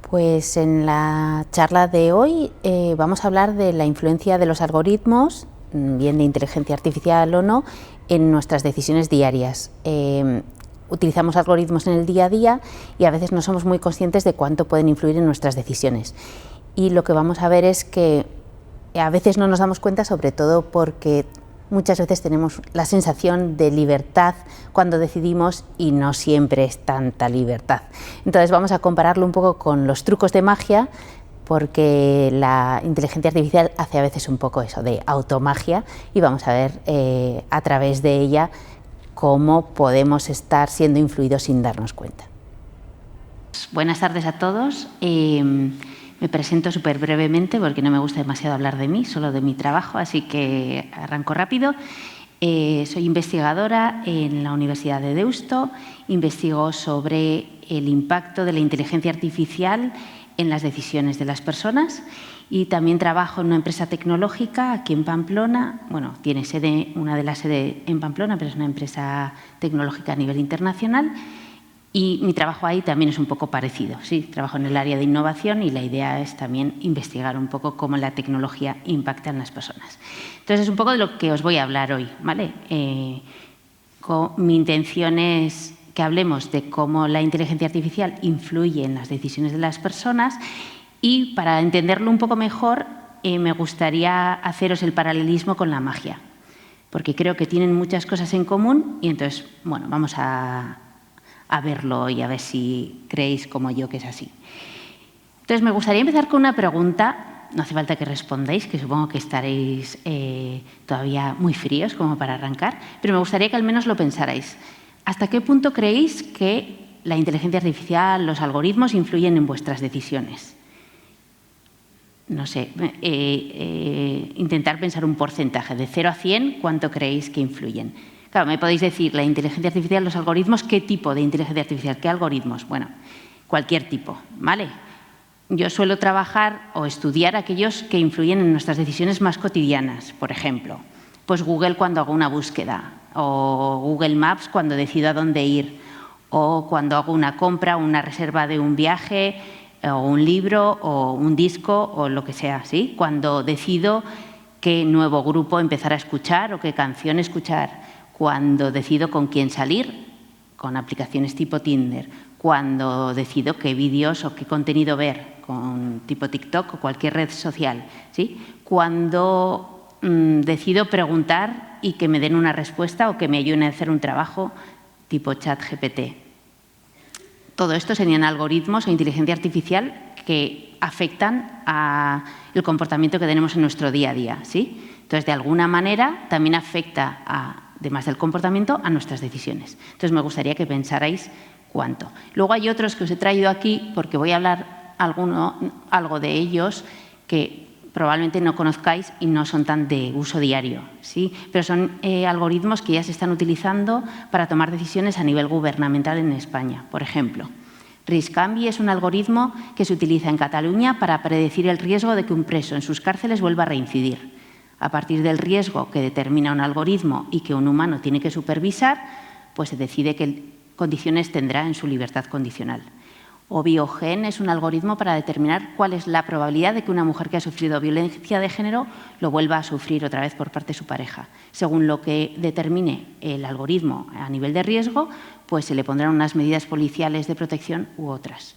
Pues en la charla de hoy vamos a hablar de la influencia de los algoritmos, bien de inteligencia artificial o no, en nuestras decisiones diarias. Utilizamos algoritmos en el día a día y a veces no somos muy conscientes de cuánto pueden influir en nuestras decisiones. Y lo que vamos a ver es que a veces no nos damos cuenta, sobre todo porque muchas veces tenemos la sensación de libertad cuando decidimos y no siempre es tanta libertad. Entonces vamos a compararlo un poco con los trucos de magia, porque la inteligencia artificial hace a veces un poco eso de automagia y vamos a ver a través de ella cómo podemos estar siendo influidos sin darnos cuenta. Buenas tardes a todos. Me presento súper brevemente porque no me gusta demasiado hablar de mí, solo de mi trabajo, así que arranco rápido. Soy investigadora en la Universidad de Deusto, investigo sobre el impacto de la inteligencia artificial en las decisiones de las personas y también trabajo en una empresa tecnológica aquí en Pamplona. Bueno, tiene sede, una de las sedes en Pamplona, pero es una empresa tecnológica a nivel internacional. Y mi trabajo ahí también es un poco parecido. Sí, trabajo en el área de innovación y la idea es también investigar un poco cómo la tecnología impacta en las personas. Entonces, es un poco de lo que os voy a hablar hoy, ¿vale? Mi intención es que hablemos de cómo la inteligencia artificial influye en las decisiones de las personas y, para entenderlo un poco mejor, me gustaría haceros el paralelismo con la magia, porque creo que tienen muchas cosas en común y entonces, bueno, vamos a verlo y a ver si creéis como yo que es así. Entonces, me gustaría empezar con una pregunta. No hace falta que respondáis, que supongo que estaréis todavía muy fríos como para arrancar, pero me gustaría que al menos lo pensarais. ¿Hasta qué punto creéis que la inteligencia artificial, los algoritmos, influyen en vuestras decisiones? No sé, intentar pensar un porcentaje de 0 a 100, ¿cuánto creéis que influyen? Claro, me podéis decir, la inteligencia artificial, los algoritmos, ¿qué tipo de inteligencia artificial? ¿Qué algoritmos? Bueno, cualquier tipo, ¿vale? Yo suelo trabajar o estudiar aquellos que influyen en nuestras decisiones más cotidianas. Por ejemplo, pues Google cuando hago una búsqueda, o Google Maps cuando decido a dónde ir, o cuando hago una compra, una reserva de un viaje, o un libro, o un disco, o lo que sea, ¿sí? Cuando decido qué nuevo grupo empezar a escuchar o qué canción escuchar. Cuando decido con quién salir, con aplicaciones tipo Tinder, cuando decido qué vídeos o qué contenido ver, con tipo TikTok o cualquier red social, ¿sí? Cuando decido preguntar y que me den una respuesta o que me ayuden a hacer un trabajo tipo ChatGPT. Todo esto serían algoritmos o inteligencia artificial que afectan al comportamiento que tenemos en nuestro día a día, ¿sí? Entonces, de alguna manera, también afecta además del comportamiento, a nuestras decisiones. Entonces, me gustaría que pensarais cuánto. Luego hay otros que os he traído aquí porque voy a hablar algo de ellos que probablemente no conozcáis y no son tan de uso diario, ¿sí? Pero son algoritmos que ya se están utilizando para tomar decisiones a nivel gubernamental en España. Por ejemplo, RISCANVI es un algoritmo que se utiliza en Cataluña para predecir el riesgo de que un preso en sus cárceles vuelva a reincidir. A partir del riesgo que determina un algoritmo y que un humano tiene que supervisar, pues se decide qué condiciones tendrá en su libertad condicional. O Biogen es un algoritmo para determinar cuál es la probabilidad de que una mujer que ha sufrido violencia de género lo vuelva a sufrir otra vez por parte de su pareja. Según lo que determine el algoritmo a nivel de riesgo, pues se le pondrán unas medidas policiales de protección u otras.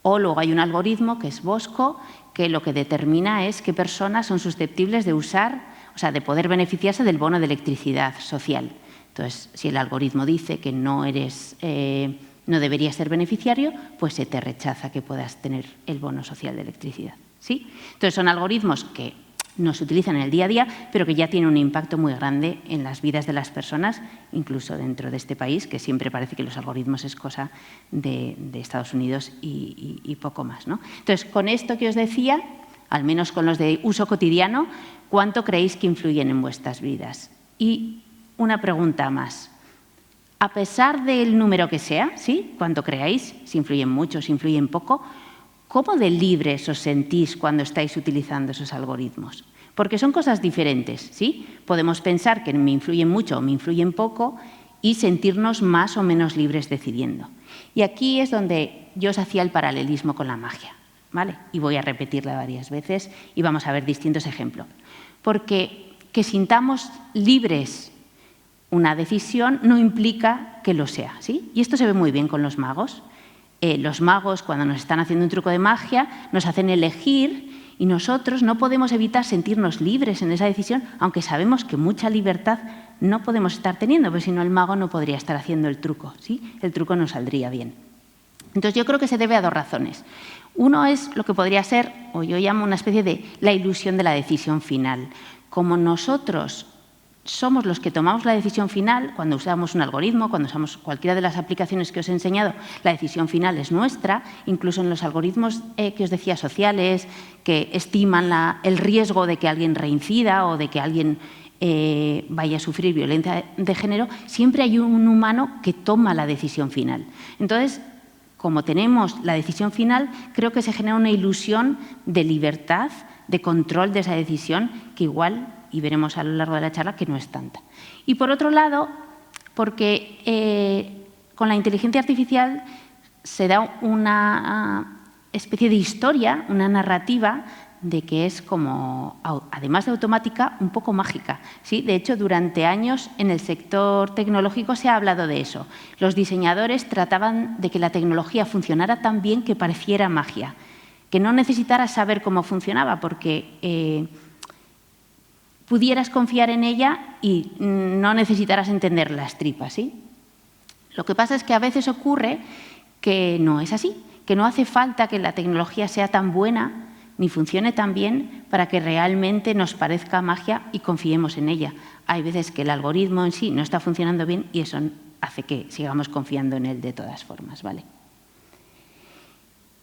O luego hay un algoritmo que es Bosco, que lo que determina es qué personas son susceptibles de usar, o sea, de poder beneficiarse del bono de electricidad social. Entonces, si el algoritmo dice que no deberías ser beneficiario, pues se te rechaza que puedas tener el bono social de electricidad, ¿sí? Entonces, son algoritmos que no se utilizan en el día a día, pero que ya tienen un impacto muy grande en las vidas de las personas, incluso dentro de este país, que siempre parece que los algoritmos es cosa de Estados Unidos y poco más, ¿no? Entonces, con esto que os decía, al menos con los de uso cotidiano, ¿cuánto creéis que influyen en vuestras vidas? Y una pregunta más. A pesar del número que sea, ¿sí? ¿Cuánto creáis? Si influyen mucho, si influyen poco, ¿cómo de libres os sentís cuando estáis utilizando esos algoritmos? Porque son cosas diferentes, ¿sí? Podemos pensar que me influyen mucho o me influyen poco y sentirnos más o menos libres decidiendo. Y aquí es donde yo os hacía el paralelismo con la magia. ¿vale? Y voy a repetirla varias veces y vamos a ver distintos ejemplos. Porque que sintamos libres una decisión no implica que lo sea, ¿sí? Y esto se ve muy bien con los magos. Los magos, cuando nos están haciendo un truco de magia, nos hacen elegir y nosotros no podemos evitar sentirnos libres en esa decisión, aunque sabemos que mucha libertad no podemos estar teniendo, porque si no el mago no podría estar haciendo el truco, ¿sí? El truco no saldría bien. Entonces yo creo que se debe a dos razones. Uno es lo que podría ser, o yo llamo una especie de la ilusión de la decisión final. Como nosotros somos los que tomamos la decisión final, cuando usamos un algoritmo, cuando usamos cualquiera de las aplicaciones que os he enseñado, la decisión final es nuestra, incluso en los algoritmos que os decía sociales, que estiman el riesgo de que alguien reincida o de que alguien vaya a sufrir violencia de género, siempre hay un humano que toma la decisión final. Entonces, como tenemos la decisión final, creo que se genera una ilusión de libertad, de control de esa decisión, que igual, y veremos a lo largo de la charla, que no es tanta. Y por otro lado, porque con la inteligencia artificial se da una especie de historia, una narrativa, de que es como, además de automática, un poco mágica, ¿sí? De hecho, durante años en el sector tecnológico se ha hablado de eso. Los diseñadores trataban de que la tecnología funcionara tan bien que pareciera magia, que no necesitaras saber cómo funcionaba, porque pudieras confiar en ella y no necesitaras entender las tripas, ¿sí? Lo que pasa es que a veces ocurre que no es así, que no hace falta que la tecnología sea tan buena ni funcione tan bien para que realmente nos parezca magia y confiemos en ella. Hay veces que el algoritmo en sí no está funcionando bien y eso hace que sigamos confiando en él de todas formas, ¿vale?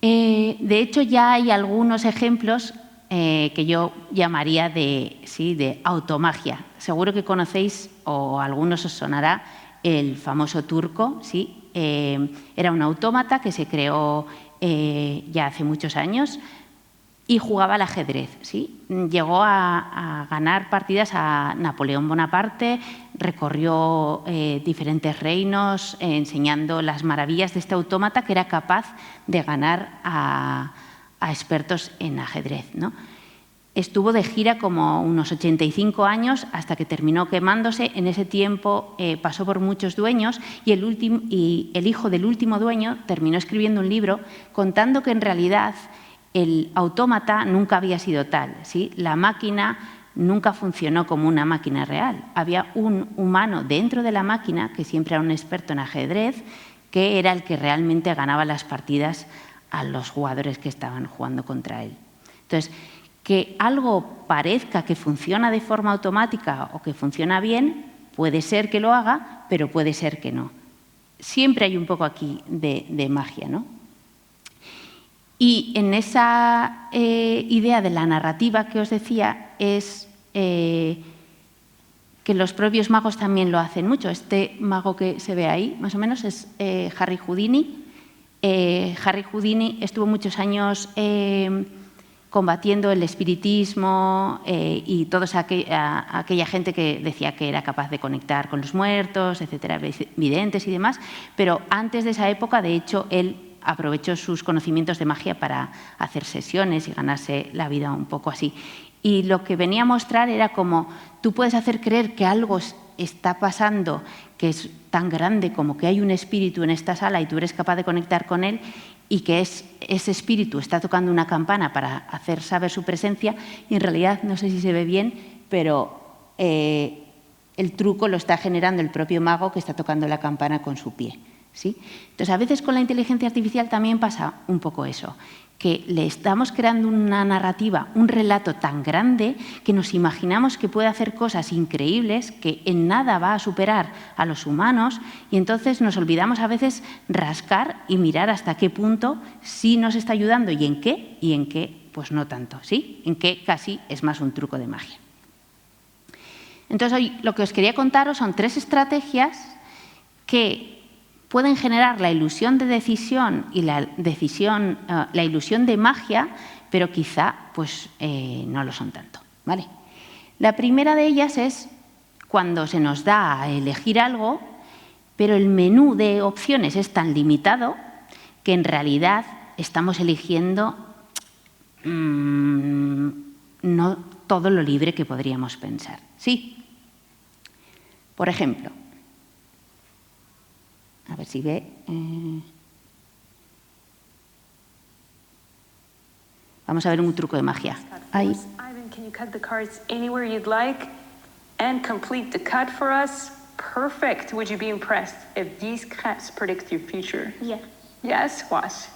De hecho, ya hay algunos ejemplos que yo llamaría de automagia. Seguro que conocéis, o a algunos os sonará, el famoso turco, ¿sí? Era un autómata que se creó ya hace muchos años y jugaba al ajedrez, ¿sí? Llegó a ganar partidas a Napoleón Bonaparte, recorrió diferentes reinos enseñando las maravillas de este autómata que era capaz de ganar a expertos en ajedrez, ¿no? Estuvo de gira como unos 85 años hasta que terminó quemándose. En ese tiempo pasó por muchos dueños y el hijo del último dueño terminó escribiendo un libro contando que en realidad el autómata nunca había sido tal, ¿sí? La máquina nunca funcionó como una máquina real. Había un humano dentro de la máquina, que siempre era un experto en ajedrez, que era el que realmente ganaba las partidas a los jugadores que estaban jugando contra él. Entonces, que algo parezca que funciona de forma automática o que funciona bien, puede ser que lo haga, pero puede ser que no. Siempre hay un poco aquí de magia, ¿no? Y en esa idea de la narrativa que os decía es que los propios magos también lo hacen mucho. Este mago que se ve ahí, más o menos, es Harry Houdini. Harry Houdini estuvo muchos años combatiendo el espiritismo y toda aquella gente que decía que era capaz de conectar con los muertos, etcétera, videntes y demás. Pero antes de esa época, de hecho, él aprovechó sus conocimientos de magia para hacer sesiones y ganarse la vida un poco así. Y lo que venía a mostrar era como tú puedes hacer creer que algo está pasando que es tan grande como que hay un espíritu en esta sala y tú eres capaz de conectar con él y que ese espíritu está tocando una campana para hacer saber su presencia y en realidad, no sé si se ve bien, pero el truco lo está generando el propio mago que está tocando la campana con su pie, ¿sí? Entonces, a veces con la inteligencia artificial también pasa un poco eso, que le estamos creando una narrativa, un relato tan grande que nos imaginamos que puede hacer cosas increíbles que en nada va a superar a los humanos y entonces nos olvidamos a veces rascar y mirar hasta qué punto sí nos está ayudando y en qué pues no tanto, ¿sí? En qué casi es más un truco de magia. Entonces, hoy lo que os quería contaros son 3 estrategias que pueden generar la ilusión de decisión y la ilusión de magia, pero quizá pues, no lo son tanto, ¿vale? La primera de ellas es cuando se nos da a elegir algo, pero el menú de opciones es tan limitado que en realidad estamos eligiendo no todo lo libre que podríamos pensar. Sí. Por ejemplo, a ver si ve. Vamos a ver un truco de magia. Ahí. Ivan, can you cut the cards anywhere you'd like and complete the cut for us? Perfect. Would you be impressed if these cuts predict your future? Yeah. Yes, watch.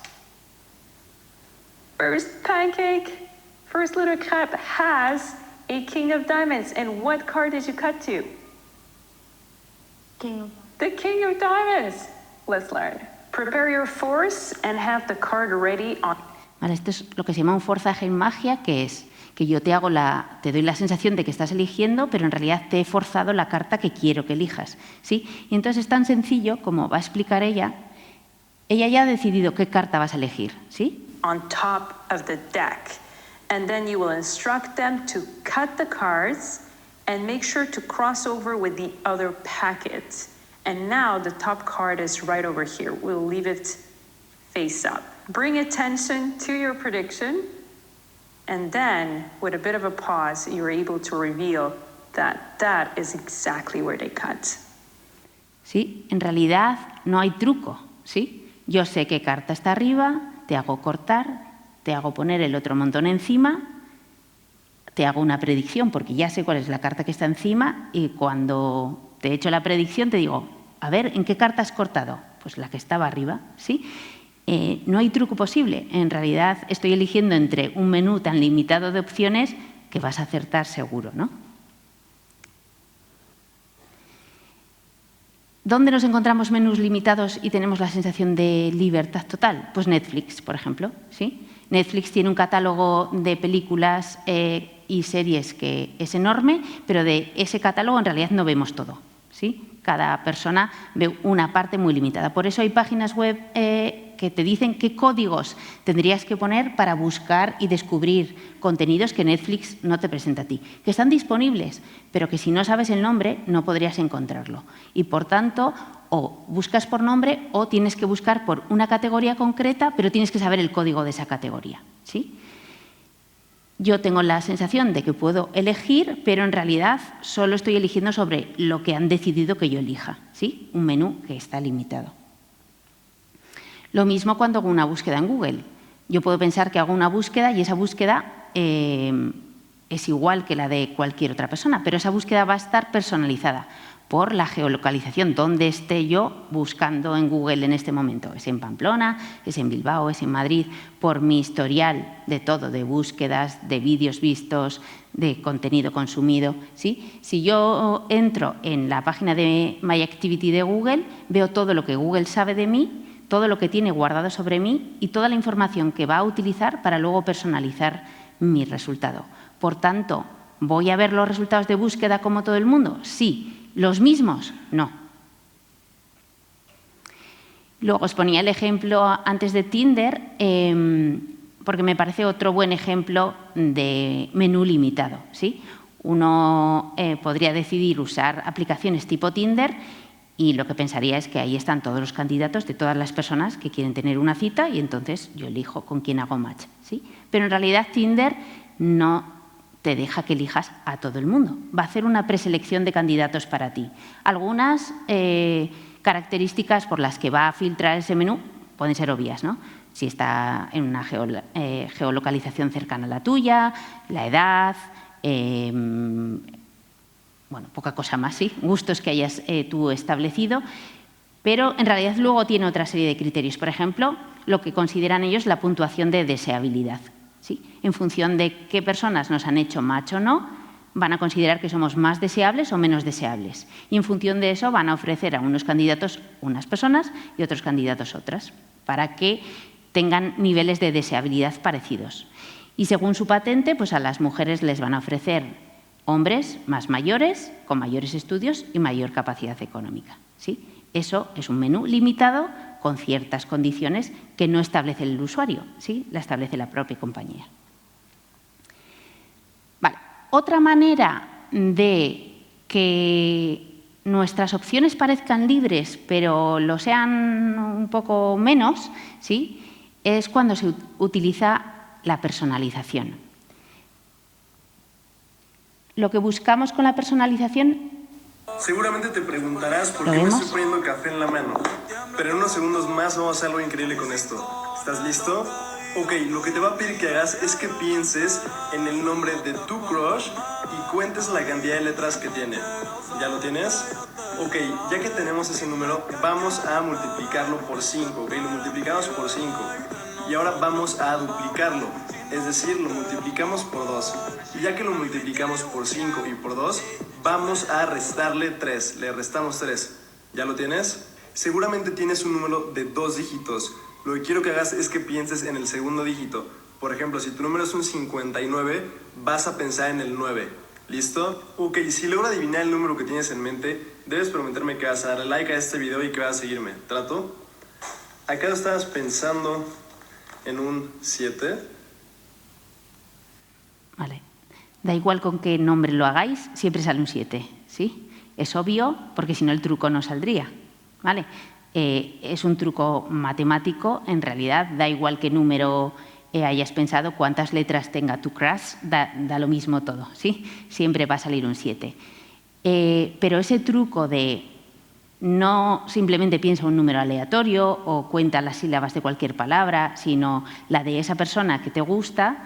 First pancake, first little cup has a king of diamonds. And what card did you cut to? The king of diamonds. Let's learn. Prepare your force and have the card ready on. Vale, esto es lo que se llama un forzaje en magia, que es que yo te doy la sensación de que estás eligiendo, pero en realidad te he forzado la carta que quiero que elijas, ¿sí? Y entonces es tan sencillo como va a explicar ella ya ha decidido qué carta vas a elegir, ¿sí? On top of the deck. And then you will instruct them to cut the cards and make sure to cross over with the other packet. And now the top card is right over here. We'll leave it face up. Bring attention to your prediction, and then, with a bit of a pause, you're able to reveal that that is exactly where they cut. Sí, en realidad no hay truco, ¿sí? Yo sé qué carta está arriba, te hago cortar, te hago poner el otro montón encima, te hago una predicción porque ya sé cuál es la carta que está encima y cuando te he hecho la predicción te digo, a ver, ¿en qué carta has cortado? Pues la que estaba arriba, ¿sí? No hay truco posible. En realidad estoy eligiendo entre un menú tan limitado de opciones que vas a acertar seguro, ¿no? ¿Dónde nos encontramos menús limitados y tenemos la sensación de libertad total? Pues Netflix, por ejemplo, ¿sí? Netflix tiene un catálogo de películas y series que es enorme, pero de ese catálogo en realidad no vemos todo, ¿sí? Cada persona ve una parte muy limitada. Por eso hay páginas web que te dicen qué códigos tendrías que poner para buscar y descubrir contenidos que Netflix no te presenta a ti, que están disponibles, pero que si no sabes el nombre no podrías encontrarlo. Y, por tanto, o buscas por nombre o tienes que buscar por una categoría concreta, pero tienes que saber el código de esa categoría, ¿sí? Yo tengo la sensación de que puedo elegir, pero en realidad solo estoy eligiendo sobre lo que han decidido que yo elija, ¿sí? Un menú que está limitado. Lo mismo cuando hago una búsqueda en Google. Yo puedo pensar que hago una búsqueda y esa búsqueda es igual que la de cualquier otra persona, pero esa búsqueda va a estar personalizada por la geolocalización, donde esté yo buscando en Google en este momento. Es en Pamplona, es en Bilbao, es en Madrid, por mi historial de todo, de búsquedas, de vídeos vistos, de contenido consumido, ¿sí? Si yo entro en la página de My Activity de Google, veo todo lo que Google sabe de mí, todo lo que tiene guardado sobre mí y toda la información que va a utilizar para luego personalizar mi resultado. Por tanto, ¿voy a ver los resultados de búsqueda como todo el mundo? Sí. ¿Los mismos? No. Luego os ponía el ejemplo antes de Tinder, porque me parece otro buen ejemplo de menú limitado, ¿sí? Uno podría decidir usar aplicaciones tipo Tinder y lo que pensaría es que ahí están todos los candidatos de todas las personas que quieren tener una cita y entonces yo elijo con quién hago match, ¿sí? Pero en realidad Tinder no te deja que elijas a todo el mundo. Va a hacer una preselección de candidatos para ti. Algunas características por las que va a filtrar ese menú pueden ser obvias, ¿no? Si está en una geolocalización cercana a la tuya, la edad, bueno, poca cosa más, sí, gustos que hayas tú establecido, pero en realidad luego tiene otra serie de criterios. Por ejemplo, lo que consideran ellos la puntuación de deseabilidad. ¿Sí? En función de qué personas nos han hecho match o no, van a considerar que somos más deseables o menos deseables. Y en función de eso van a ofrecer a unos candidatos unas personas y otros candidatos otras, para que tengan niveles de deseabilidad parecidos. Y según su patente, pues a las mujeres les van a ofrecer hombres más mayores, con mayores estudios y mayor capacidad económica, ¿sí? Eso es un menú limitado con ciertas condiciones que no establece el usuario, ¿sí? La establece la propia compañía. Vale. Otra manera de que nuestras opciones parezcan libres, pero lo sean un poco menos, ¿sí? Es cuando se utiliza la personalización. Lo que buscamos con la personalización... Seguramente te preguntarás por qué me estoy poniendo café en la mano, pero en unos segundos más vamos a hacer algo increíble con esto. ¿Estás listo? Ok, lo que te va a pedir que hagas es que pienses en el nombre de tu crush y cuentes la cantidad de letras que tiene. ¿Ya lo tienes? Ok, ya que tenemos ese número, vamos a multiplicarlo por 5, ok, lo multiplicamos por 5. Y ahora vamos a duplicarlo, es decir, lo multiplicamos por 2. Y ya que lo multiplicamos por 5 y por 2, vamos a restarle 3, le restamos 3. ¿Ya lo tienes? Seguramente tienes un número de 2 dígitos. Lo que quiero que hagas es que pienses en el segundo dígito. Por ejemplo, si tu número es un 59, vas a pensar en el 9. ¿Listo? Ok, si logro adivinar el número que tienes en mente, debes prometerme que vas a darle like a este video y que vas a seguirme. ¿Trato? Acá estabas pensando en un 7. Vale. Da igual con qué nombre lo hagáis, siempre sale un 7, ¿sí? Es obvio, porque si no el truco no saldría, ¿vale? Es un truco matemático, en realidad da igual qué número hayas pensado, cuántas letras tenga tu crush, da lo mismo todo, ¿sí? Siempre va a salir un 7. Pero ese truco de no simplemente piensa un número aleatorio o cuenta las sílabas de cualquier palabra, sino la de esa persona que te gusta,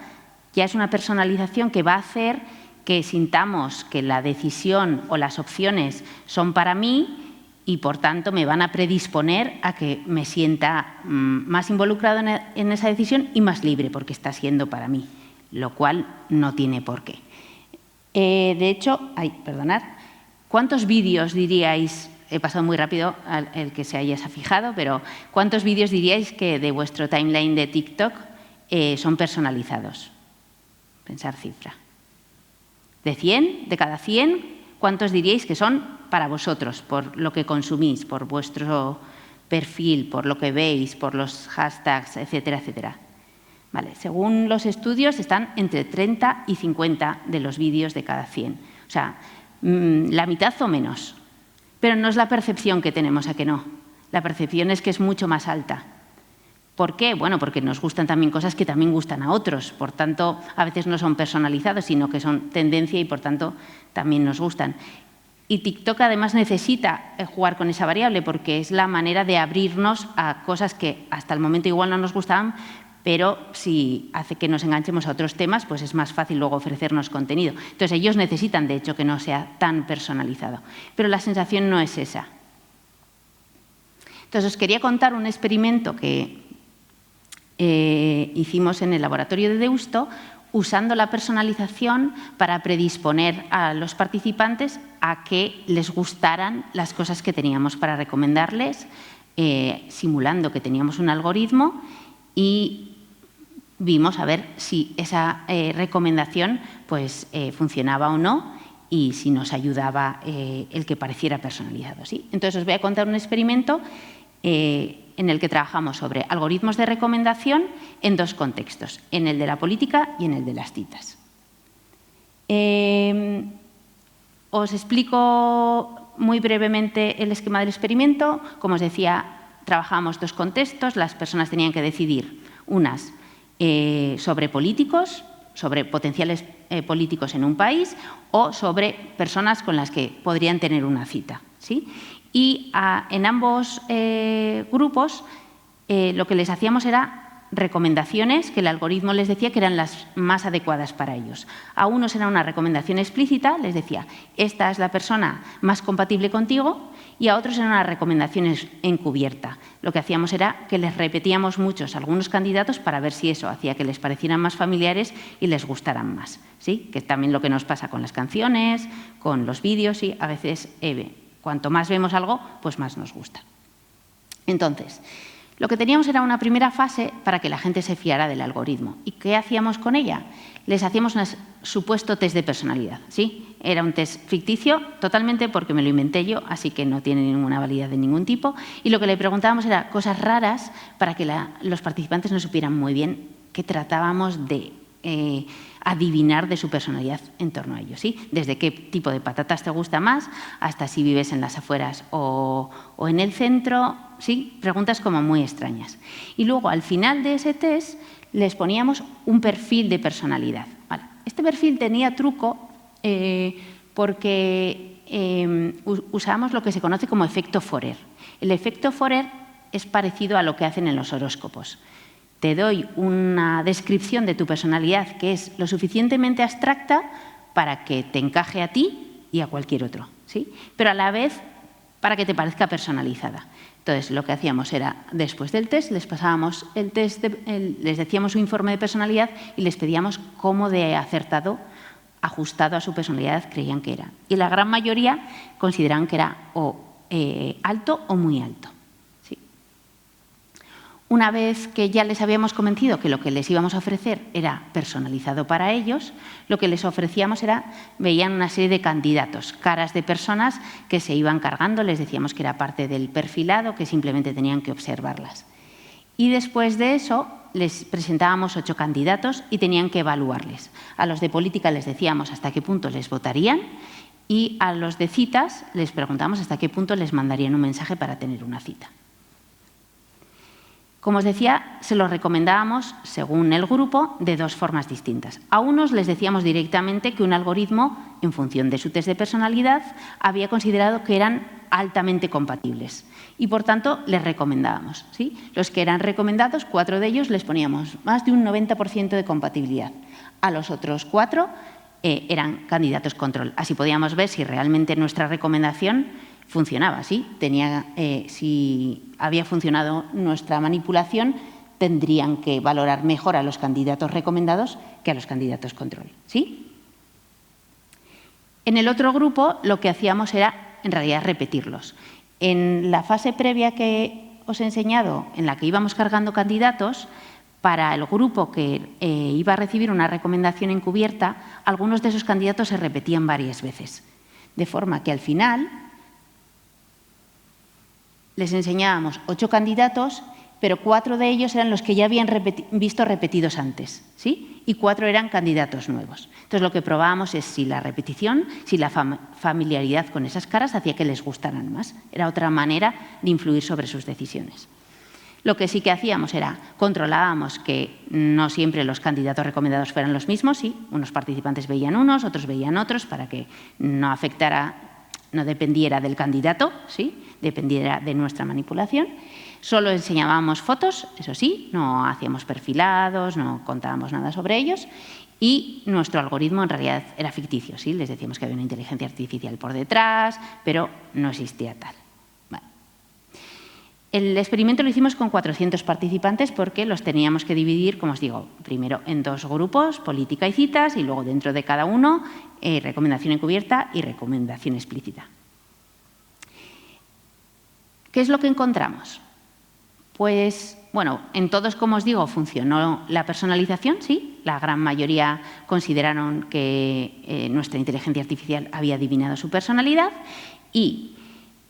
ya es una personalización que va a hacer que sintamos que la decisión o las opciones son para mí y, por tanto, me van a predisponer a que me sienta más involucrado en esa decisión y más libre, porque está siendo para mí, lo cual no tiene por qué. De hecho, perdonad, ¿cuántos vídeos diríais, he pasado muy rápido el que se haya fijado, pero ¿cuántos vídeos diríais que de vuestro timeline de TikTok son personalizados? Pensar cifra. De 100, de cada 100, ¿cuántos diríais que son para vosotros, por lo que consumís, por vuestro perfil, por lo que veis, por los hashtags, etcétera, etcétera? Vale, según los estudios, están entre 30 y 50 de los vídeos de cada 100. O sea, la mitad o menos. Pero no es la percepción que tenemos, ¿a que no? La percepción es que es mucho más alta. ¿Por qué? Bueno, porque nos gustan también cosas que también gustan a otros. Por tanto, a veces no son personalizados, sino que son tendencia y, por tanto, también nos gustan. Y TikTok, además, necesita jugar con esa variable porque es la manera de abrirnos a cosas que hasta el momento igual no nos gustaban, pero si hace que nos enganchemos a otros temas, pues es más fácil luego ofrecernos contenido. Entonces, ellos necesitan, de hecho, que no sea tan personalizado. Pero la sensación no es esa. Entonces, os quería contar un experimento que hicimos en el laboratorio de Deusto, usando la personalización para predisponer a los participantes a que les gustaran las cosas que teníamos para recomendarles, simulando que teníamos un algoritmo, y vimos a ver si esa recomendación pues, funcionaba o no y si nos ayudaba el que pareciera personalizado, ¿sí? Entonces, os voy a contar un experimento en el que trabajamos sobre algoritmos de recomendación en dos contextos, en el de la política y en el de las citas. Os explico muy brevemente el esquema del experimento. Como os decía, trabajamos dos contextos. Las personas tenían que decidir unas sobre políticos, sobre potenciales políticos en un país o sobre personas con las que podrían tener una cita, ¿sí? Y en ambos grupos lo que les hacíamos era recomendaciones que el algoritmo les decía que eran las más adecuadas para ellos. A unos era una recomendación explícita, les decía, esta es la persona más compatible contigo, y a otros eran unas recomendaciones encubierta. Lo que hacíamos era que les repetíamos muchos algunos candidatos para ver si eso hacía que les parecieran más familiares y les gustaran más, ¿sí? Que es también lo que nos pasa con las canciones, con los vídeos, y a veces cuanto más vemos algo, pues más nos gusta. Entonces, lo que teníamos era una primera fase para que la gente se fiara del algoritmo. ¿Y qué hacíamos con ella? Les hacíamos un supuesto test de personalidad, ¿sí? Era un test ficticio totalmente porque me lo inventé yo, así que no tiene ninguna validez de ningún tipo. Y lo que le preguntábamos era cosas raras para que los participantes no supieran muy bien qué tratábamos de adivinar de su personalidad en torno a ellos, ¿sí? Desde qué tipo de patatas te gusta más, hasta si vives en las afueras o en el centro, ¿sí? Preguntas como muy extrañas. Y luego, al final de ese test, les poníamos un perfil de personalidad. Vale. Este perfil tenía truco porque usamos lo que se conoce como efecto Forer. El efecto Forer es parecido a lo que hacen en los horóscopos. Te doy una descripción de tu personalidad que es lo suficientemente abstracta para que te encaje a ti y a cualquier otro, ¿sí? Pero a la vez para que te parezca personalizada. Entonces, lo que hacíamos era, después del test, les pasábamos el test, les decíamos su informe de personalidad y les pedíamos cómo de acertado, ajustado a su personalidad creían que era. Y la gran mayoría consideraban que era o alto o muy alto. ¿Sí? Una vez que ya les habíamos convencido que lo que les íbamos a ofrecer era personalizado para ellos, lo que les ofrecíamos era, veían una serie de candidatos, caras de personas que se iban cargando, les decíamos que era parte del perfilado, que simplemente tenían que observarlas. Y después de eso les presentábamos 8 candidatos y tenían que evaluarles. A los de política les decíamos hasta qué punto les votarían y a los de citas les preguntamos hasta qué punto les mandarían un mensaje para tener una cita. Como os decía, se los recomendábamos, según el grupo, de 2 formas distintas. A unos les decíamos directamente que un algoritmo, en función de su test de personalidad, había considerado que eran altamente compatibles y, por tanto, les recomendábamos. ¿Sí? Los que eran recomendados, 4 de ellos les poníamos más de un 90% de compatibilidad. A los otros 4 eran candidatos control. Así podíamos ver si realmente nuestra recomendación funcionaba, ¿sí? Si había funcionado nuestra manipulación, tendrían que valorar mejor a los candidatos recomendados que a los candidatos control, ¿sí? En el otro grupo lo que hacíamos era, en realidad, repetirlos. En la fase previa que os he enseñado, en la que íbamos cargando candidatos, para el grupo que iba a recibir una recomendación encubierta, algunos de esos candidatos se repetían varias veces, de forma que al final les enseñábamos 8 candidatos, pero 4 de ellos eran los que ya habían visto repetidos antes, ¿sí? Y 4 eran candidatos nuevos. Entonces, lo que probábamos es si la repetición, si la familiaridad con esas caras hacía que les gustaran más. Era otra manera de influir sobre sus decisiones. Lo que sí que hacíamos era, controlábamos que no siempre los candidatos recomendados fueran los mismos, ¿sí? Unos participantes veían unos, otros veían otros, para que no afectara, no dependiera del candidato, ¿sí? Dependiera de nuestra manipulación. Solo enseñábamos fotos, eso sí, no hacíamos perfilados, no contábamos nada sobre ellos y nuestro algoritmo en realidad era ficticio, ¿sí? Les decíamos que había una inteligencia artificial por detrás, pero no existía tal. Vale. El experimento lo hicimos con 400 participantes porque los teníamos que dividir, como os digo, primero en 2 grupos, política y citas, y luego dentro de cada uno, recomendación encubierta y recomendación explícita. ¿Qué es lo que encontramos? Pues, bueno, en todos, como os digo, funcionó la personalización, sí. La gran mayoría consideraron que nuestra inteligencia artificial había adivinado su personalidad. ¿Y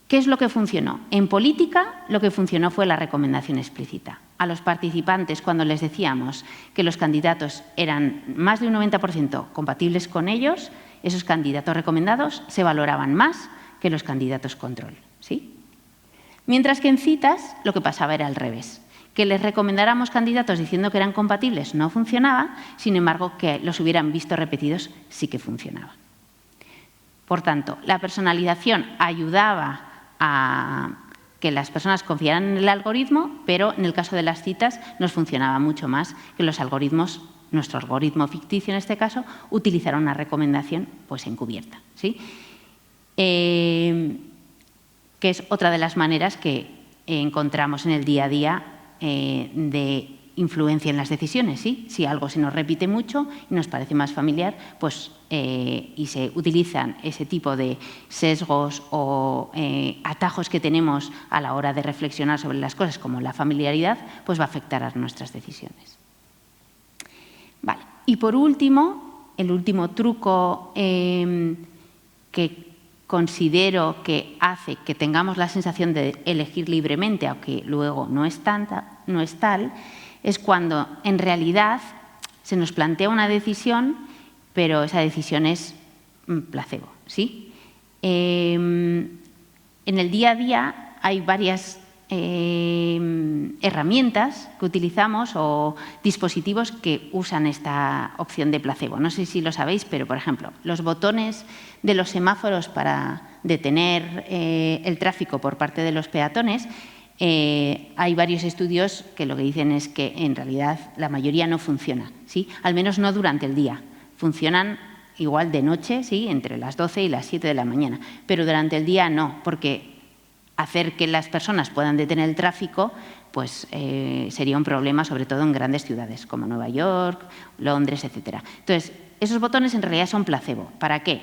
qué es lo que funcionó? En política, lo que funcionó fue la recomendación explícita. A los participantes, cuando les decíamos que los candidatos eran más de un 90% compatibles con ellos, esos candidatos recomendados se valoraban más que los candidatos control, ¿sí? Mientras que en citas lo que pasaba era al revés. Que les recomendáramos candidatos diciendo que eran compatibles no funcionaba, sin embargo, que los hubieran visto repetidos sí que funcionaba. Por tanto, la personalización ayudaba a que las personas confiaran en el algoritmo, pero en el caso de las citas nos funcionaba mucho más que los algoritmos, nuestro algoritmo ficticio en este caso, utilizara una recomendación pues encubierta, ¿sí? Que es otra de las maneras que encontramos en el día a día de influencia en las decisiones, ¿sí? Si algo se nos repite mucho y nos parece más familiar, pues, y se utilizan ese tipo de sesgos o atajos que tenemos a la hora de reflexionar sobre las cosas, como la familiaridad, pues va a afectar a nuestras decisiones. Vale. Y por último, el último truco que considero que hace que tengamos la sensación de elegir libremente, aunque luego no es tal, es cuando en realidad se nos plantea una decisión, pero esa decisión es placebo, ¿sí? En el día a día hay varias herramientas que utilizamos o dispositivos que usan esta opción de placebo. No sé si lo sabéis, pero, por ejemplo, los botones de los semáforos para detener el tráfico por parte de los peatones, hay varios estudios que lo que dicen es que, en realidad, la mayoría no funciona, ¿sí? Al menos no durante el día. Funcionan igual de noche, ¿sí? Entre las 12 y las 7 de la mañana, pero durante el día no, porque hacer que las personas puedan detener el tráfico pues, sería un problema, sobre todo en grandes ciudades como Nueva York, Londres, etc. Entonces, esos botones en realidad son placebo. ¿Para qué?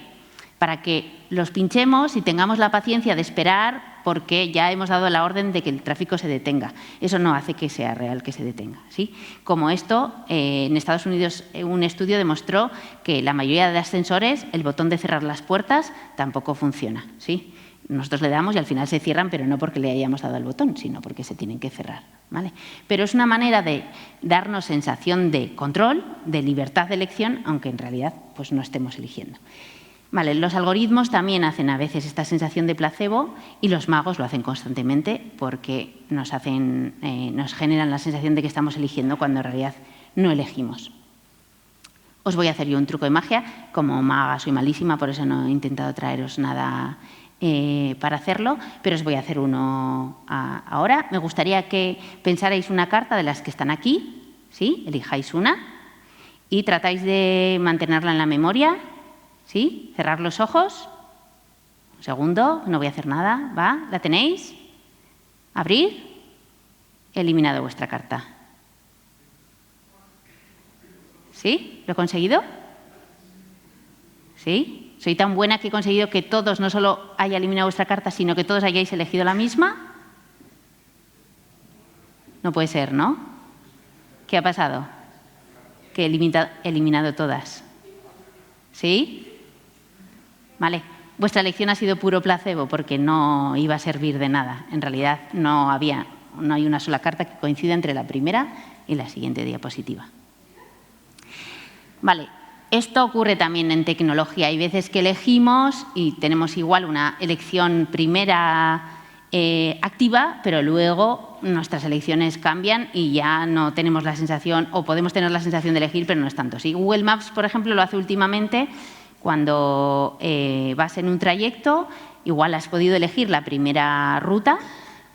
Para que los pinchemos y tengamos la paciencia de esperar porque ya hemos dado la orden de que el tráfico se detenga. Eso no hace que sea real que se detenga, ¿sí? Como esto, en Estados Unidos un estudio demostró que la mayoría de ascensores, el botón de cerrar las puertas tampoco funciona, ¿sí? Nosotros le damos y al final se cierran, pero no porque le hayamos dado el botón, sino porque se tienen que cerrar, ¿vale? Pero es una manera de darnos sensación de control, de libertad de elección, aunque en realidad pues, no estemos eligiendo. Vale, los algoritmos también hacen a veces esta sensación de placebo y los magos lo hacen constantemente porque nos generan la sensación de que estamos eligiendo cuando en realidad no elegimos. Os voy a hacer yo un truco de magia. Como maga soy malísima, por eso no he intentado traeros nada para hacerlo, pero os voy a hacer uno ahora. Me gustaría que pensarais una carta de las que están aquí, ¿sí? Elijáis una y tratáis de mantenerla en la memoria, ¿sí? Cerrar los ojos. Un segundo, no voy a hacer nada, ¿va? ¿La tenéis? Abrir. He eliminado vuestra carta. ¿Sí? ¿Lo he conseguido? ¿Sí? ¿Soy tan buena que he conseguido que todos no solo haya eliminado vuestra carta, sino que todos hayáis elegido la misma? No puede ser, ¿no? ¿Qué ha pasado? Que he eliminado todas. ¿Sí? Vale. Vuestra elección ha sido puro placebo porque no iba a servir de nada. En realidad no hay una sola carta que coincida entre la primera y la siguiente diapositiva. Vale. Esto ocurre también en tecnología. Hay veces que elegimos y tenemos igual una elección primera activa, pero luego nuestras elecciones cambian y ya no tenemos la sensación, o podemos tener la sensación de elegir, pero no es tanto. ¿Sí? Google Maps, por ejemplo, lo hace últimamente cuando vas en un trayecto, igual has podido elegir la primera ruta,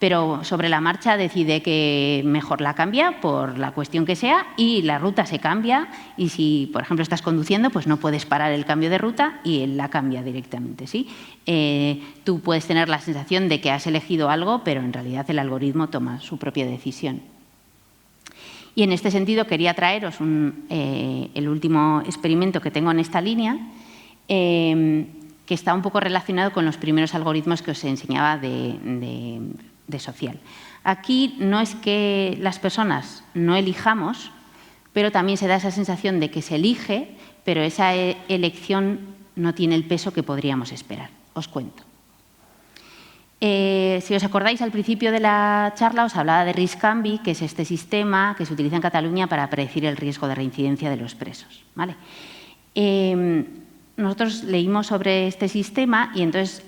pero sobre la marcha decide que mejor la cambia por la cuestión que sea y la ruta se cambia y si, por ejemplo, estás conduciendo, pues no puedes parar el cambio de ruta y él la cambia directamente, ¿sí? Tú puedes tener la sensación de que has elegido algo, pero en realidad el algoritmo toma su propia decisión. Y en este sentido quería traeros el último experimento que tengo en esta línea, que está un poco relacionado con los primeros algoritmos que os enseñaba de social. Aquí no es que las personas no elijamos, pero también se da esa sensación de que se elige, pero esa elección no tiene el peso que podríamos esperar. Os cuento. Si os acordáis, al principio de la charla os hablaba de RISC-CANVI, que es este sistema que se utiliza en Cataluña para predecir el riesgo de reincidencia de los presos, ¿vale? Nosotros leímos sobre este sistema y entonces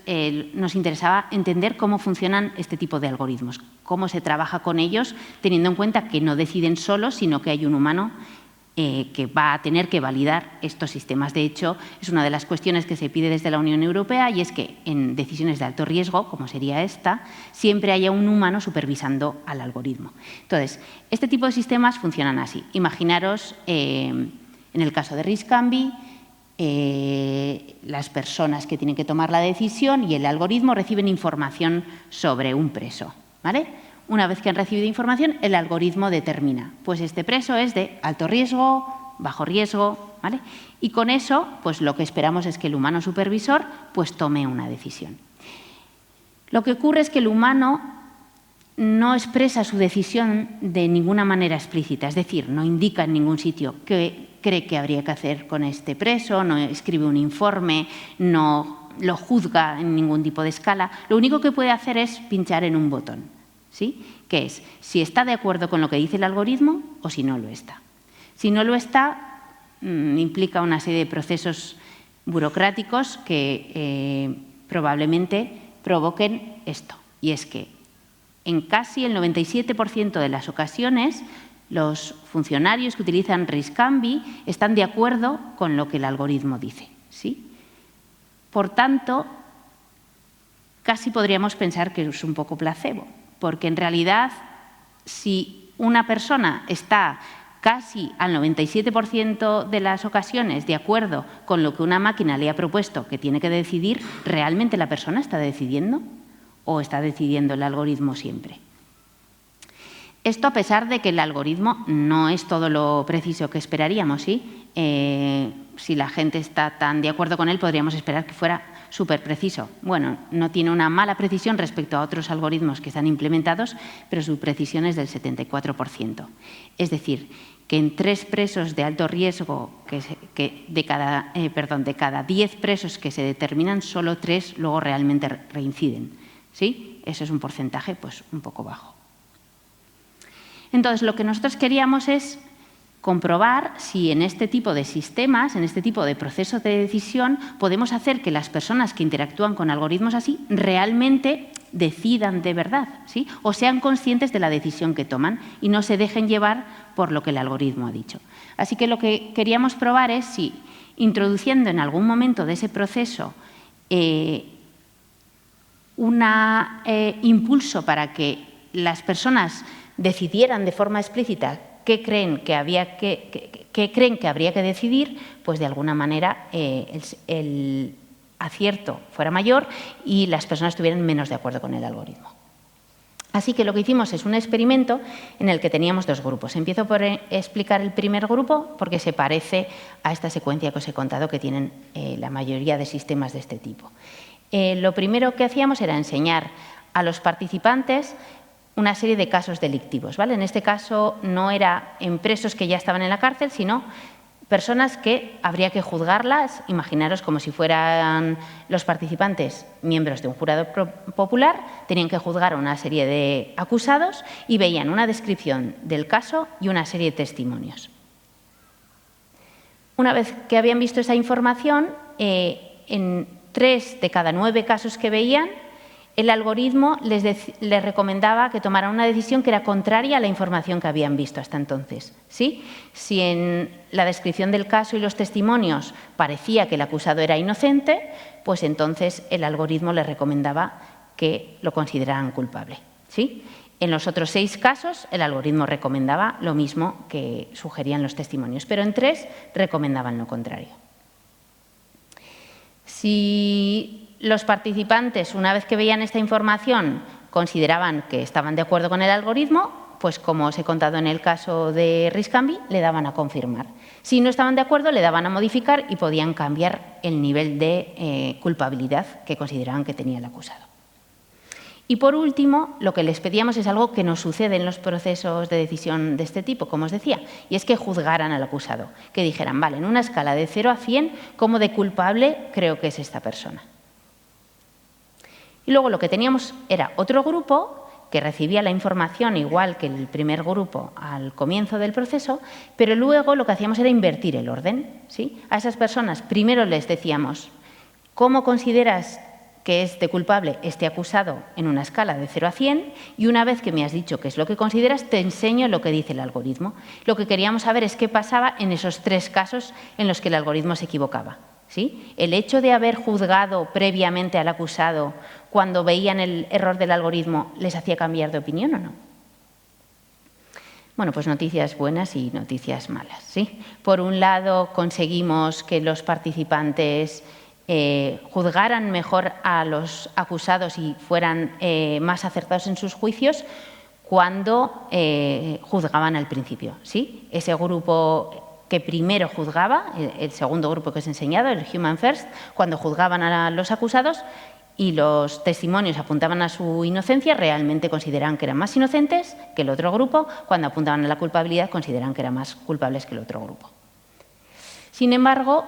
nos interesaba entender cómo funcionan este tipo de algoritmos, cómo se trabaja con ellos, teniendo en cuenta que no deciden solos, sino que hay un humano que va a tener que validar estos sistemas. De hecho, es una de las cuestiones que se pide desde la Unión Europea y es que en decisiones de alto riesgo, como sería esta, siempre haya un humano supervisando al algoritmo. Entonces, este tipo de sistemas funcionan así. Imaginaros, en el caso de RISC-CANVI, las personas que tienen que tomar la decisión y el algoritmo reciben información sobre un preso, ¿vale? Una vez que han recibido información, el algoritmo determina, pues este preso es de alto riesgo, bajo riesgo, ¿vale? Y con eso, pues lo que esperamos es que el humano supervisor pues tome una decisión. Lo que ocurre es que el humano no expresa su decisión de ninguna manera explícita, es decir, no indica en ningún sitio que cree que habría que hacer con este preso, no escribe un informe, no lo juzga en ningún tipo de escala. Lo único que puede hacer es pinchar en un botón, ¿sí? Que es si está de acuerdo con lo que dice el algoritmo o si no lo está. Si no lo está, implica una serie de procesos burocráticos que probablemente provoquen esto, y es que en casi el 97% de las ocasiones, los funcionarios que utilizan RISC-CAMBI están de acuerdo con lo que el algoritmo dice, ¿sí? Por tanto, casi podríamos pensar que es un poco placebo, porque en realidad, si una persona está casi al 97% de las ocasiones de acuerdo con lo que una máquina le ha propuesto que tiene que decidir, ¿realmente la persona está decidiendo o está decidiendo el algoritmo siempre? Esto a pesar de que el algoritmo no es todo lo preciso que esperaríamos, ¿sí? Si la gente está tan de acuerdo con él, podríamos esperar que fuera súper preciso. Bueno, no tiene una mala precisión respecto a otros algoritmos que están implementados, pero su precisión es del 74%. Es decir, que en 3 presos de alto riesgo, de cada 10 presos que se determinan, solo 3 luego realmente reinciden, ¿sí? Eso es un porcentaje pues, un poco bajo. Entonces, lo que nosotros queríamos es comprobar si en este tipo de sistemas, en este tipo de procesos de decisión, podemos hacer que las personas que interactúan con algoritmos así realmente decidan de verdad, ¿sí? O sean conscientes de la decisión que toman y no se dejen llevar por lo que el algoritmo ha dicho. Así que lo que queríamos probar es si, introduciendo en algún momento de ese proceso un impulso para que las personas decidieran de forma explícita qué creen que habría que decidir, pues de alguna manera el acierto fuera mayor y las personas estuvieran menos de acuerdo con el algoritmo. Así que lo que hicimos es un experimento en el que teníamos 2 grupos. Empiezo por explicar el primer grupo porque se parece a esta secuencia que os he contado que tienen la mayoría de sistemas de este tipo. Lo primero que hacíamos era enseñar a los participantes una serie de casos delictivos, ¿vale? En este caso no era en presos que ya estaban en la cárcel, sino personas que habría que juzgarlas, imaginaros como si fueran los participantes miembros de un jurado popular, tenían que juzgar a una serie de acusados y veían una descripción del caso y una serie de testimonios. Una vez que habían visto esa información, en 3 de cada 9 casos que veían, el algoritmo les recomendaba que tomaran una decisión que era contraria a la información que habían visto hasta entonces, ¿sí? Si en la descripción del caso y los testimonios parecía que el acusado era inocente, pues entonces el algoritmo les recomendaba que lo consideraran culpable, ¿sí? En los otros 6 casos, el algoritmo recomendaba lo mismo que sugerían los testimonios, pero en 3 recomendaban lo contrario. Si los participantes, una vez que veían esta información, consideraban que estaban de acuerdo con el algoritmo, pues como os he contado en el caso de RISC-CAMBI, le daban a confirmar. Si no estaban de acuerdo, le daban a modificar y podían cambiar el nivel de culpabilidad que consideraban que tenía el acusado. Y por último, lo que les pedíamos es algo que nos sucede en los procesos de decisión de este tipo, como os decía, y es que juzgaran al acusado, que dijeran, vale, en una escala de 0 a 100, ¿cómo de culpable creo que es esta persona? Y luego lo que teníamos era otro grupo que recibía la información igual que el primer grupo al comienzo del proceso, pero luego lo que hacíamos era invertir el orden, ¿sí? A esas personas primero les decíamos, ¿cómo consideras que es de culpable este acusado en una escala de 0 a 100? Y una vez que me has dicho qué es lo que consideras, te enseño lo que dice el algoritmo. Lo que queríamos saber es qué pasaba en esos 3 casos en los que el algoritmo se equivocaba, ¿sí? El hecho de haber juzgado previamente al acusado cuando veían el error del algoritmo, ¿les hacía cambiar de opinión o no? Bueno, pues noticias buenas y noticias malas, ¿sí? Por un lado, conseguimos que los participantes juzgaran mejor a los acusados y fueran más acertados en sus juicios cuando juzgaban al principio, ¿sí? Ese grupo que primero juzgaba, el segundo grupo que os he enseñado, el Human First, cuando juzgaban a los acusados y los testimonios apuntaban a su inocencia, realmente consideraban que eran más inocentes que el otro grupo, cuando apuntaban a la culpabilidad consideraban que eran más culpables que el otro grupo. Sin embargo,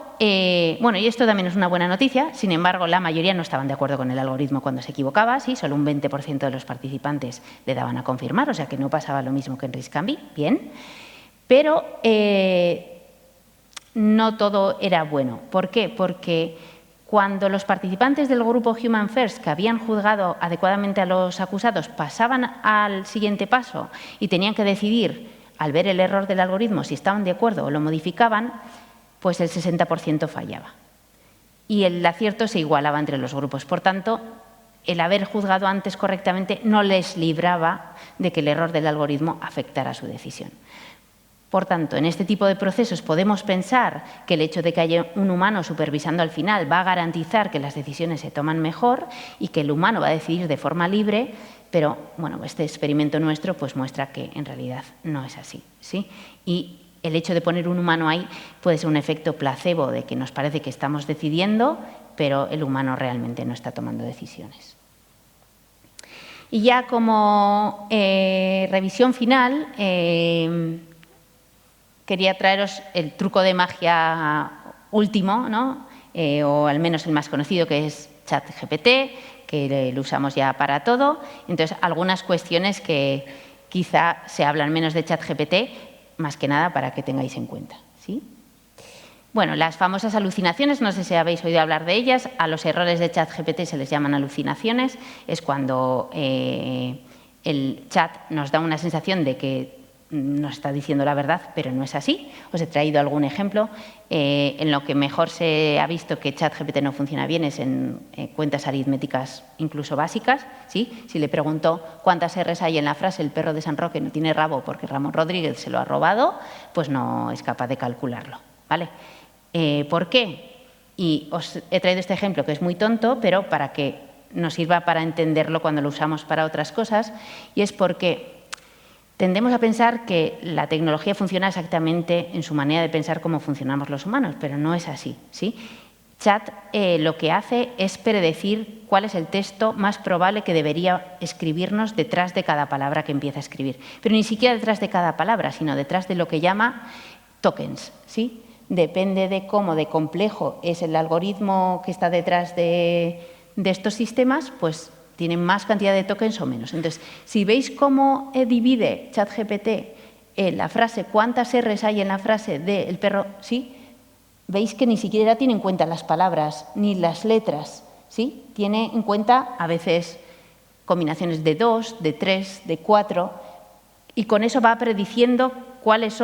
bueno, y esto también es una buena noticia, sin embargo, la mayoría no estaban de acuerdo con el algoritmo cuando se equivocaba, sí, solo un 20% de los participantes le daban a confirmar, o sea que no pasaba lo mismo que en RISC-CAMBI, bien, pero no todo era bueno. ¿Por qué? Porque cuando los participantes del grupo Human First, que habían juzgado adecuadamente a los acusados, pasaban al siguiente paso y tenían que decidir, al ver el error del algoritmo, si estaban de acuerdo o lo modificaban, pues el 60% fallaba. Y el acierto se igualaba entre los grupos. Por tanto, el haber juzgado antes correctamente no les libraba de que el error del algoritmo afectara su decisión. Por tanto, en este tipo de procesos podemos pensar que el hecho de que haya un humano supervisando al final va a garantizar que las decisiones se toman mejor y que el humano va a decidir de forma libre, pero bueno, este experimento nuestro pues muestra que en realidad no es así, ¿sí? Y el hecho de poner un humano ahí puede ser un efecto placebo de que nos parece que estamos decidiendo, pero el humano realmente no está tomando decisiones. Y ya como revisión final, quería traeros el truco de magia último, ¿no? O al menos el más conocido, que es ChatGPT, que lo usamos ya para todo. Entonces, algunas cuestiones que quizá se hablan menos de ChatGPT, más que nada para que tengáis en cuenta, ¿sí? Bueno, las famosas alucinaciones, no sé si habéis oído hablar de ellas. A los errores de ChatGPT se les llaman alucinaciones. Es cuando el chat nos da una sensación de que nos está diciendo la verdad, pero no es así. Os he traído algún ejemplo. En lo que mejor se ha visto que ChatGPT no funciona bien es en cuentas aritméticas incluso básicas, ¿sí? Si le pregunto cuántas R's hay en la frase "el perro de San Roque no tiene rabo porque Ramón Rodríguez se lo ha robado", pues no es capaz de calcularlo, ¿vale? ¿Por qué? Y os he traído este ejemplo que es muy tonto, pero para que nos sirva para entenderlo cuando lo usamos para otras cosas, y es porque tendemos a pensar que la tecnología funciona exactamente en su manera de pensar como funcionamos los humanos, pero no es así, ¿sí? Chat lo que hace es predecir cuál es el texto más probable que debería escribirnos detrás de cada palabra que empieza a escribir. Pero ni siquiera detrás de cada palabra, sino detrás de lo que llama tokens, ¿sí? Depende de cómo de complejo es el algoritmo que está detrás de estos sistemas, pues tienen más cantidad de tokens o menos. Entonces, si veis cómo divide ChatGPT la frase, cuántas R's hay en la frase de "el perro", ¿sí? Veis que ni siquiera tiene en cuenta las palabras ni las letras, ¿sí? Tiene en cuenta a veces combinaciones de 2, de 3, de 4, y con eso va prediciendo cuál es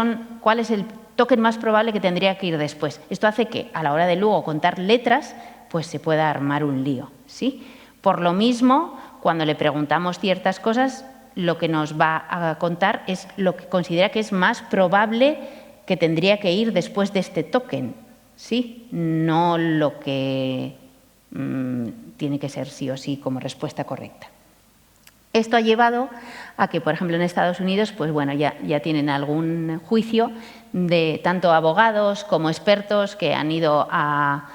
el token más probable que tendría que ir después. Esto hace que a la hora de luego contar letras, pues se pueda armar un lío, ¿sí? Por lo mismo, cuando le preguntamos ciertas cosas, lo que nos va a contar es lo que considera que es más probable que tendría que ir después de este token, ¿sí? No lo que tiene que ser sí o sí como respuesta correcta. Esto ha llevado a que, por ejemplo, en Estados Unidos, pues bueno, ya tienen algún juicio de tanto abogados como expertos que han ido a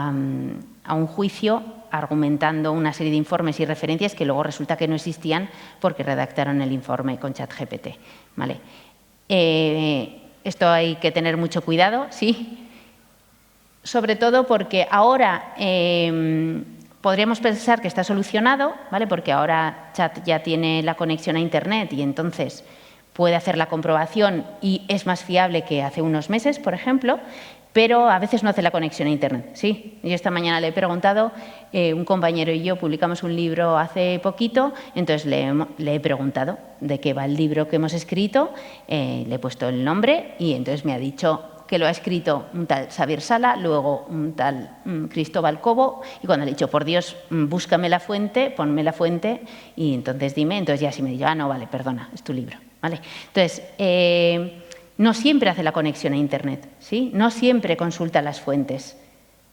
un juicio argumentando una serie de informes y referencias que luego resulta que no existían porque redactaron el informe con ChatGPT, ¿vale? Esto hay que tener mucho cuidado, sí, sobre todo porque ahora podríamos pensar que está solucionado, ¿vale? Porque ahora Chat ya tiene la conexión a Internet y entonces puede hacer la comprobación y es más fiable que hace unos meses, por ejemplo, pero a veces no hace la conexión a Internet, ¿sí? Yo esta mañana le he preguntado, un compañero y yo publicamos un libro hace poquito, entonces le he preguntado de qué va el libro que hemos escrito, le he puesto el nombre y entonces me ha dicho que lo ha escrito un tal Xavier Sala, luego un tal Cristóbal Cobo, y cuando le he dicho, por Dios, búscame la fuente, ponme la fuente, y entonces dime, entonces ya sí me dijo, no, vale, perdona, es tu libro, ¿vale? Entonces, no siempre hace la conexión a Internet, ¿sí? No siempre consulta las fuentes.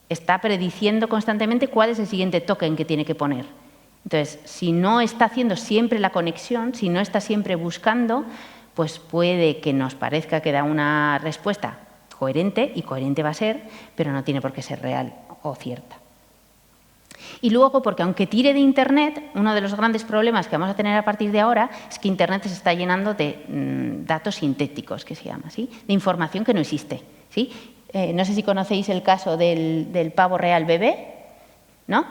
Está prediciendo constantemente cuál es el siguiente token que tiene que poner. Entonces, si no está haciendo siempre la conexión, si no está siempre buscando, pues puede que nos parezca que da una respuesta coherente, y coherente va a ser, pero no tiene por qué ser real o cierta. Y luego, porque aunque tire de Internet, uno de los grandes problemas que vamos a tener a partir de ahora es que Internet se está llenando de datos sintéticos, que se llama, ¿sí? De información que no existe, ¿sí? No sé si conocéis el caso del pavo real bebé, ¿no?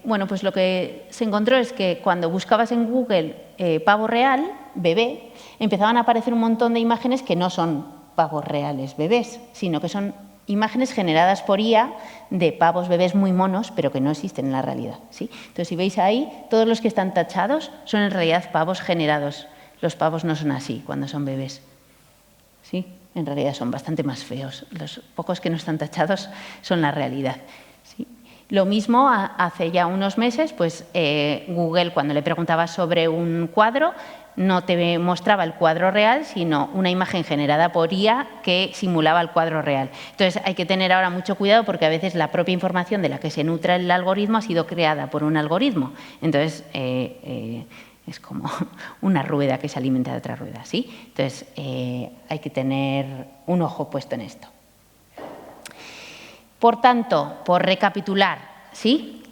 Bueno, pues lo que se encontró es que cuando buscabas en Google pavo real bebé, empezaban a aparecer un montón de imágenes que no son pavos reales bebés, sino que son imágenes generadas por IA de pavos bebés muy monos, pero que no existen en la realidad, ¿sí? Entonces, si veis ahí, todos los que están tachados son en realidad pavos generados. Los pavos no son así cuando son bebés, ¿sí? En realidad son bastante más feos. Los pocos que no están tachados son la realidad, ¿sí? Lo mismo hace ya unos meses, pues Google, cuando le preguntaba sobre un cuadro, no te mostraba el cuadro real, sino una imagen generada por IA que simulaba el cuadro real. Entonces, hay que tener ahora mucho cuidado porque a veces la propia información de la que se nutre el algoritmo ha sido creada por un algoritmo. Entonces, es como una rueda que se alimenta de otra rueda, ¿sí? Entonces, hay que tener un ojo puesto en esto. Por tanto, por recapitular, ¿sí?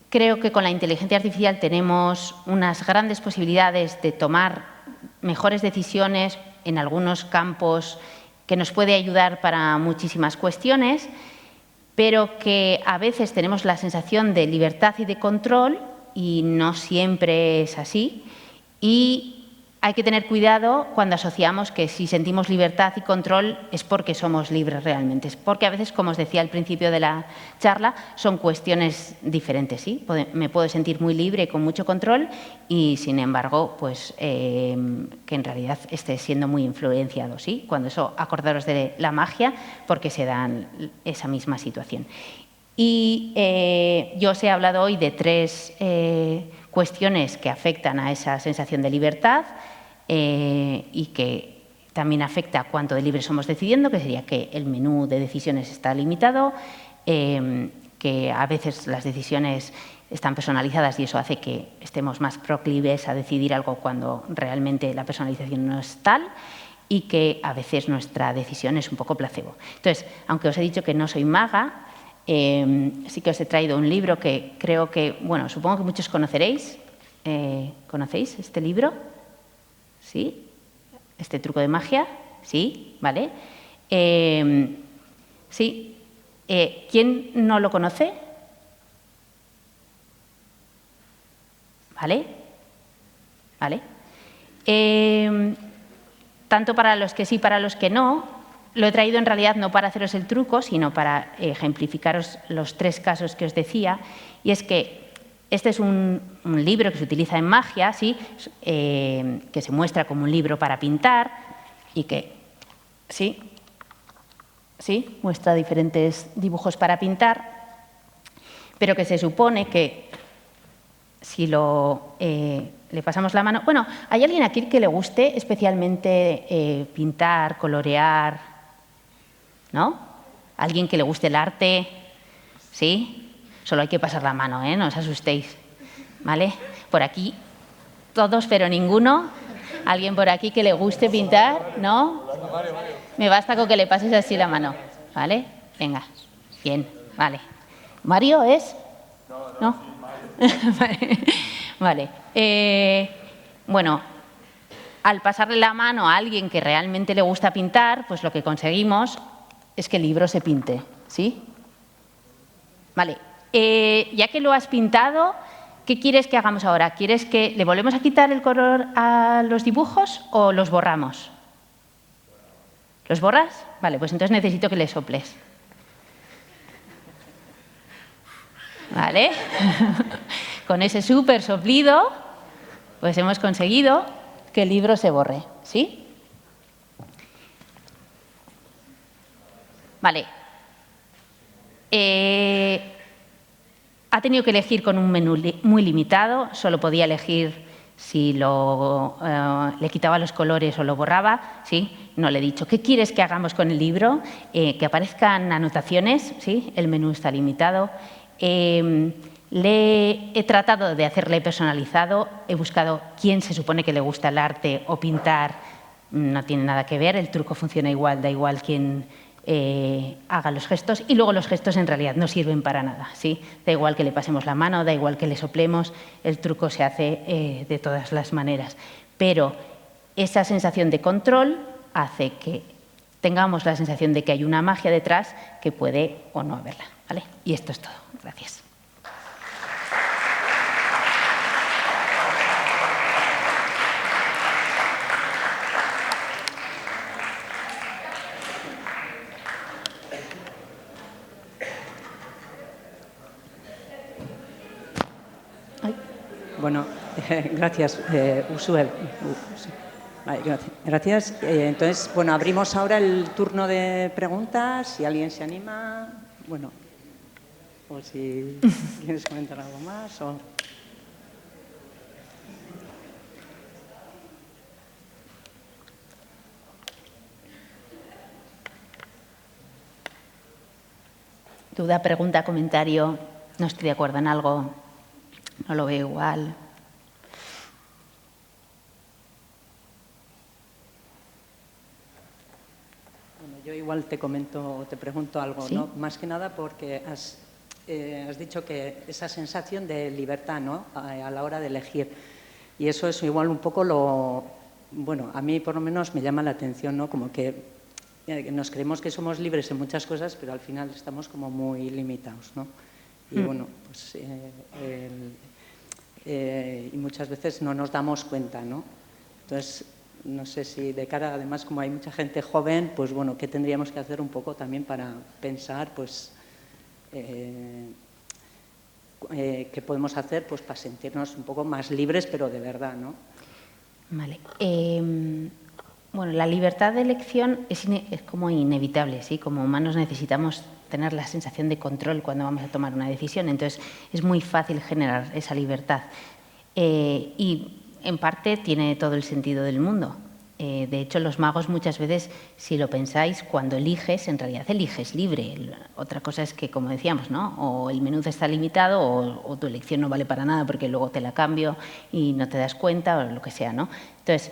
Creo que con la inteligencia artificial tenemos unas grandes posibilidades de tomar mejores decisiones en algunos campos que nos puede ayudar para muchísimas cuestiones, pero que a veces tenemos la sensación de libertad y de control y no siempre es así. Y hay que tener cuidado cuando asociamos que si sentimos libertad y control es porque somos libres realmente. Es porque a veces, como os decía al principio de la charla, son cuestiones diferentes, ¿sí? Me puedo sentir muy libre y con mucho control y, sin embargo, pues que en realidad esté siendo muy influenciado, ¿sí? Cuando eso, acordaros de la magia, porque se dan esa misma situación. Y yo os he hablado hoy de 3 cuestiones que afectan a esa sensación de libertad y que también afecta a cuánto de libres somos decidiendo, que sería que el menú de decisiones está limitado, que a veces las decisiones están personalizadas y eso hace que estemos más proclives a decidir algo cuando realmente la personalización no es tal, y que a veces nuestra decisión es un poco placebo. Entonces, aunque os he dicho que no soy maga, sí que os he traído un libro que creo que, bueno, supongo que muchos conoceréis. ¿Conocéis este libro? ¿Sí? ¿Este truco de magia? ¿Sí? ¿Vale? Sí. ¿Quién no lo conoce? ¿Vale? ¿Vale? Tanto para los que sí, para los que no. Lo he traído en realidad no para haceros el truco, sino para ejemplificaros los 3 casos que os decía. Y es que este es un libro que se utiliza en magia, ¿sí? Que se muestra como un libro para pintar y que ¿sí? Muestra diferentes dibujos para pintar, pero que se supone que si le pasamos la mano... Bueno, ¿hay alguien aquí que le guste especialmente pintar, colorear? ¿No? ¿Alguien que le guste el arte? ¿Sí? Solo hay que pasar la mano, ¿eh? No os asustéis, ¿vale? Por aquí, todos pero ninguno. ¿Alguien por aquí que le guste pintar? ¿No? Me basta con que le pases así la mano, ¿vale? Venga, bien, vale. ¿Mario es? ¿No? Vale. Bueno, al pasarle la mano a alguien que realmente le gusta pintar, pues lo que conseguimos es que el libro se pinte, ¿sí? Vale. Ya que lo has pintado, ¿qué quieres que hagamos ahora? ¿Quieres que le volvemos a quitar el color a los dibujos o los borramos? ¿Los borras? Vale, pues entonces necesito que le soples. ¿Vale? Con ese súper soplido, pues hemos conseguido que el libro se borre, ¿sí? Vale. Ha tenido que elegir con un menú muy limitado, solo podía elegir si le quitaba los colores o lo borraba, ¿sí? No le he dicho, ¿qué quieres que hagamos con el libro? Que aparezcan anotaciones, ¿sí? El menú está limitado. Le he tratado de hacerle personalizado, he buscado quién se supone que le gusta el arte o pintar, no tiene nada que ver, el truco funciona igual, da igual quién haga los gestos, y luego los gestos en realidad no sirven para nada, ¿sí? Da igual que le pasemos la mano, da igual que le soplemos, el truco se hace de todas las maneras. Pero esa sensación de control hace que tengamos la sensación de que hay una magia detrás que puede o no haberla, ¿vale? Y esto es todo. Gracias. Gracias, Usuel. Vale, gracias. Entonces, bueno, abrimos ahora el turno de preguntas. Si alguien se anima, bueno, o si quieres comentar algo más. O... Duda, pregunta, comentario, no estoy de acuerdo en algo, no lo veo igual. Bueno, yo igual te comento, te pregunto algo, ¿Sí? ¿no? Más que nada porque has dicho que esa sensación de libertad, ¿no? A la hora de elegir. Y eso es igual un poco lo... Bueno, a mí por lo menos me llama la atención, ¿no? Como que nos creemos que somos libres en muchas cosas, pero al final estamos como muy limitados, ¿no? Y bueno, pues y muchas veces no nos damos cuenta, ¿no? Entonces, no sé si de cara, además, como hay mucha gente joven, pues bueno, ¿qué tendríamos que hacer un poco también para pensar, pues, qué podemos hacer, pues, para sentirnos un poco más libres, pero de verdad, ¿no? Vale. Bueno, la libertad de elección es como inevitable, ¿sí? Como humanos necesitamos tener la sensación de control cuando vamos a tomar una decisión, entonces es muy fácil generar esa libertad. Y en parte tiene todo el sentido del mundo. De hecho, los magos muchas veces, si lo pensáis, cuando eliges, en realidad eliges libre. Otra cosa es que, como decíamos, ¿no? O el menú está limitado o tu elección no vale para nada porque luego te la cambio y no te das cuenta o lo que sea, ¿no? Entonces,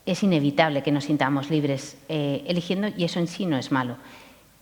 es inevitable que nos sintamos libres eligiendo y eso en sí no es malo.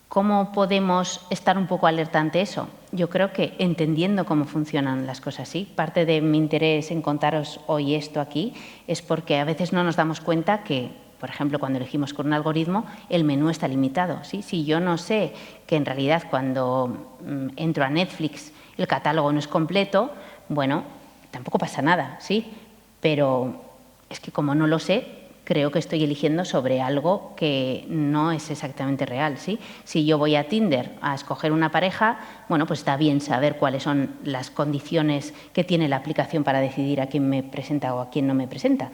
¿Cómo podemos estar un poco alerta ante eso? Yo creo que entendiendo cómo funcionan las cosas, ¿sí? Parte de mi interés en contaros hoy esto aquí es porque a veces no nos damos cuenta que, por ejemplo, cuando elegimos con un algoritmo, el menú está limitado, ¿sí? Si yo no sé que en realidad cuando entro a Netflix el catálogo no es completo, bueno, tampoco pasa nada, ¿sí? Pero es que como no lo sé, creo que estoy eligiendo sobre algo que no es exactamente real, ¿sí? Si yo voy a Tinder a escoger una pareja, bueno, pues está bien saber cuáles son las condiciones que tiene la aplicación para decidir a quién me presenta o a quién no me presenta.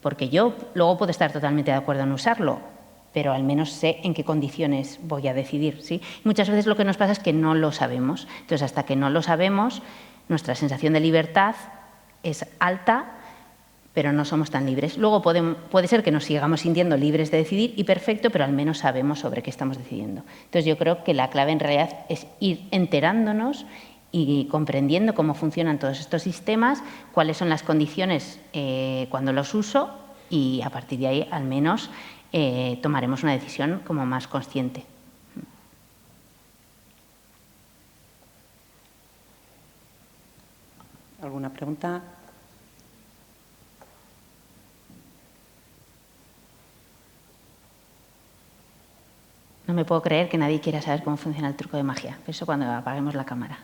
Porque yo luego puedo estar totalmente de acuerdo en usarlo, pero al menos sé en qué condiciones voy a decidir, ¿sí? Muchas veces lo que nos pasa es que no lo sabemos. Entonces, hasta que no lo sabemos, nuestra sensación de libertad es alta, pero no somos tan libres. Luego puede ser que nos sigamos sintiendo libres de decidir y perfecto, pero al menos sabemos sobre qué estamos decidiendo. Entonces yo creo que la clave en realidad es ir enterándonos y comprendiendo cómo funcionan todos estos sistemas, cuáles son las condiciones cuando los uso y a partir de ahí al menos tomaremos una decisión como más consciente. ¿Alguna pregunta? No me puedo creer que nadie quiera saber cómo funciona el truco de magia. Eso cuando apaguemos la cámara.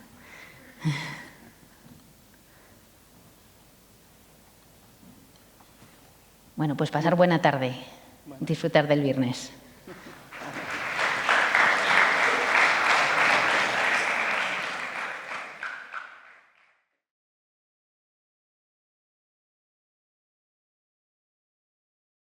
Bueno, pues pasar buena tarde. Disfrutar del viernes.